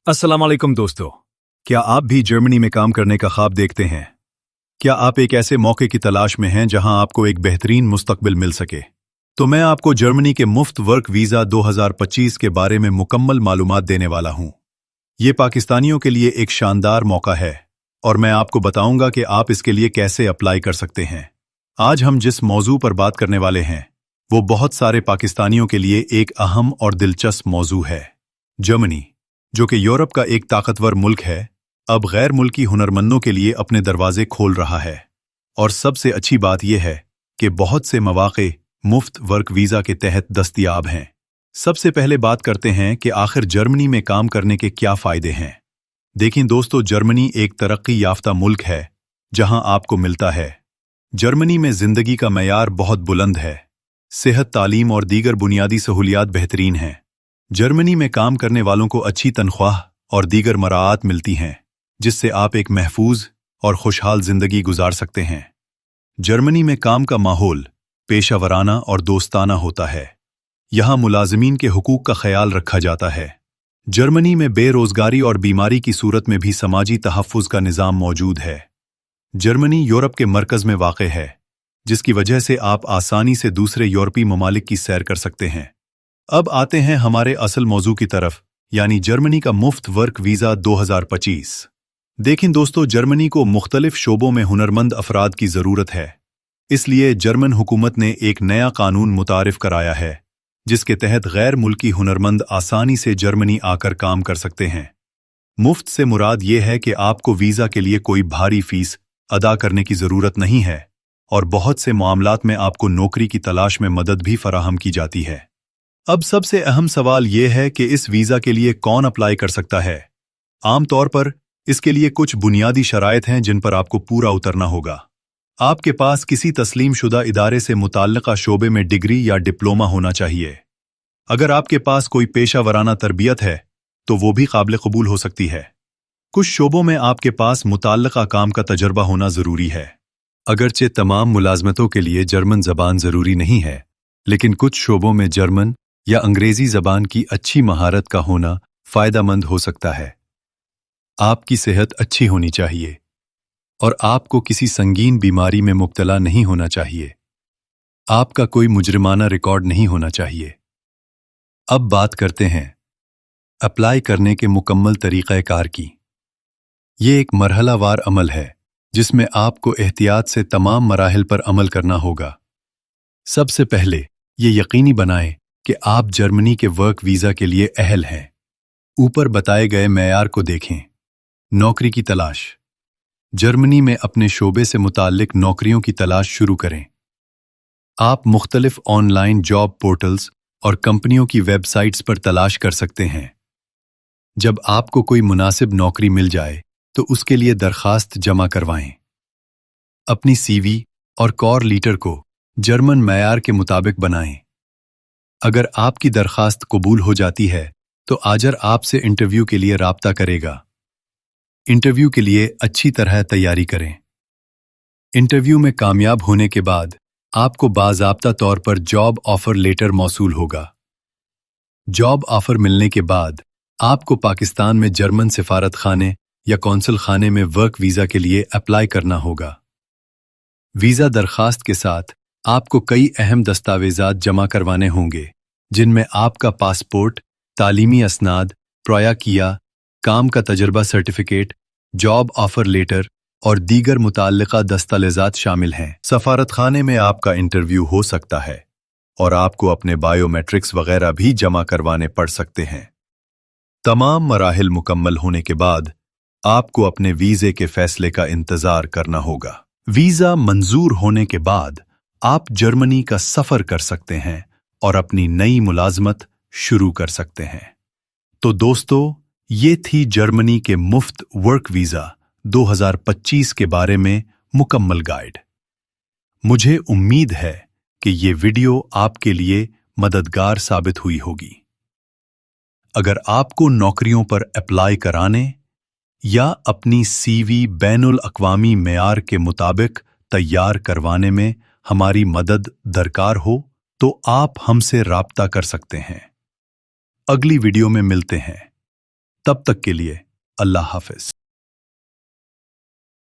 अस्सलाम वालेकुम दोस्तों। क्या आप भी जर्मनी में काम करने का ख्वाब देखते हैं? क्या आप एक ऐसे मौके की तलाश में हैं जहां आपको एक बेहतरीन मुस्तकबिल मिल सके? तो मैं आपको जर्मनी के मुफ्त वर्क वीज़ा 2025 के बारे में मुकम्मल मालूमात देने वाला हूं। ये पाकिस्तानियों के लिए एक शानदार मौका है और मैं आपको बताऊंगा कि आप इसके लिए कैसे अप्लाई कर सकते हैं। आज हम जिस मौजू पर बात करने वाले हैं वो बहुत सारे पाकिस्तानियों के लिए एक अहम और दिलचस्प मौजू है। जर्मनी, जो कि यूरोप का एक ताकतवर मुल्क है, अब गैर मुल्की हुनरमंदों के लिए अपने दरवाजे खोल रहा है। और सबसे अच्छी बात यह है कि बहुत से मौके मुफ्त वर्क वीज़ा के तहत दस्तयाब हैं। सबसे पहले बात करते हैं कि आखिर जर्मनी में काम करने के क्या फ़ायदे हैं। देखें दोस्तों, जर्मनी एक तरक्की याफ्ता मुल्क है जहां आपको मिलता है। जर्मनी में ज़िंदगी का मयार बहुत बुलंद है। सेहत, तालीम और दीगर बुनियादी सहूलियात बेहतरीन हैं। जर्मनी में काम करने वालों को अच्छी तनख्वाह और दीगर मराआत मिलती हैं, जिससे आप एक महफूज और खुशहाल जिंदगी गुजार सकते हैं। जर्मनी में काम का माहौल पेशा वराना और दोस्ताना होता है। यहाँ मुलाजमीन के हुकूक का ख्याल रखा जाता है। जर्मनी में बेरोजगारी और बीमारी की सूरत में भी समाजी तहफ़्फ़ुज़ का निज़ाम मौजूद है। जर्मनी यूरोप के मरकज़ में वाक़ है, जिसकी वजह से आप आसानी से दूसरे यूरोपीय ममालिक की सैर कर सकते हैं। अब आते हैं हमारे असल मौजू की तरफ, यानी जर्मनी का मुफ्त वर्क वीज़ा 2025। देखें दोस्तों, जर्मनी को मुख्तलिफ शोबों में हुनरमंद अफराद की ज़रूरत है। इसलिए जर्मन हुकूमत ने एक नया कानून मुतारिफ कराया है, जिसके तहत गैर मुल्की हुनरमंद आसानी से जर्मनी आकर काम कर सकते हैं। मुफ्त से मुराद ये है कि आपको वीज़ा के लिए कोई भारी फीस अदा करने की ज़रूरत नहीं है और बहुत से मामलात में आपको नौकरी की तलाश में मदद भी फराहम की जाती है। अब सबसे अहम सवाल यह है कि इस वीज़ा के लिए कौन अप्लाई कर सकता है। आम तौर पर इसके लिए कुछ बुनियादी शराइत हैं जिन पर आपको पूरा उतरना होगा। आपके पास किसी तस्लीम शुदा इदारे से मुताल्लिका शोबे में डिग्री या डिप्लोमा होना चाहिए। अगर आपके पास कोई पेशा वराना तरबियत है तो वो भी काबिल कबूल हो सकती है। कुछ शोबों में आपके पास मुताल्लिका काम का तजर्बा होना ज़रूरी है। अगरचे तमाम मुलाजमतों के लिए जर्मन ज़बान ज़रूरी नहीं है, लेकिन कुछ शोबों में जर्मन या अंग्रेजी ज़बान की अच्छी महारत का होना फ़ायदेमंद हो सकता है। आपकी सेहत अच्छी होनी चाहिए और आपको किसी संगीन बीमारी में मुब्तला नहीं होना चाहिए। आपका कोई मुजरिमाना रिकॉर्ड नहीं होना चाहिए। अब बात करते हैं अप्लाई करने के मुकम्मल तरीक़ाकार की। ये एक मरहलावार अमल है जिसमें आपको एहतियात से तमाम मराहिल पर अमल करना होगा। सबसे पहले ये यकीनी बनाएं कि आप जर्मनी के वर्क वीज़ा के लिए अहल हैं। ऊपर बताए गए मेयार को देखें। नौकरी की तलाश। जर्मनी में अपने शोबे से मुताल्लिक नौकरियों की तलाश शुरू करें। आप मुख्तलिफ ऑनलाइन जॉब पोर्टल्स और कंपनियों की वेबसाइट्स पर तलाश कर सकते हैं। जब आपको कोई मुनासिब नौकरी मिल जाए तो उसके लिए दरखास्त जमा करवाएं। अपनी सीवी और कवर लीटर को जर्मन मेयार के मुताबिक बनाएं। अगर आपकी दरखास्त कबूल हो जाती है तो आजर आपसे इंटरव्यू के लिए राब्ता करेगा। इंटरव्यू के लिए अच्छी तरह तैयारी करें। इंटरव्यू में कामयाब होने के बाद आपको बाज़ाब्ता तौर पर जॉब ऑफर लेटर मौसूल होगा। जॉब ऑफर मिलने के बाद आपको पाकिस्तान में जर्मन सिफारत खाने या कौंसल खाने में वर्क वीज़ा के लिए अप्लाई करना होगा। वीज़ा दरखास्त के साथ आपको कई अहम दस्तावेज़ात जमा करवाने होंगे, जिनमें आपका पासपोर्ट, तालीमी असनाद, प्रयाकिया, काम का तजर्बा सर्टिफिकेट, जॉब ऑफर लेटर और दीगर मुताल्लिका दस्तावेज़ात शामिल हैं। सफारत खाने में आपका इंटरव्यू हो सकता है और आपको अपने बायोमेट्रिक्स वगैरह भी जमा करवाने पड़ सकते हैं। तमाम मराहिल मुकम्मल होने के बाद आपको अपने वीज़े के फैसले का इंतज़ार करना होगा। वीज़ा मंजूर होने के बाद आप जर्मनी का सफ़र कर सकते हैं और अपनी नई मुलाजमत शुरू कर सकते हैं। तो दोस्तों, ये थी जर्मनी के मुफ्त वर्क वीज़ा 2025 के बारे में मुकम्मल गाइड। मुझे उम्मीद है कि ये वीडियो आपके लिए मददगार साबित हुई होगी। अगर आपको नौकरियों पर अप्लाई कराने या अपनी सीवी बैनुल अक़वामी मेयार के मुताबिक तैयार करवाने में हमारी मदद दरकार हो तो आप हमसे राब्ता कर सकते हैं। अगली वीडियो में मिलते हैं। تب تک کے لیے اللہ حافظ.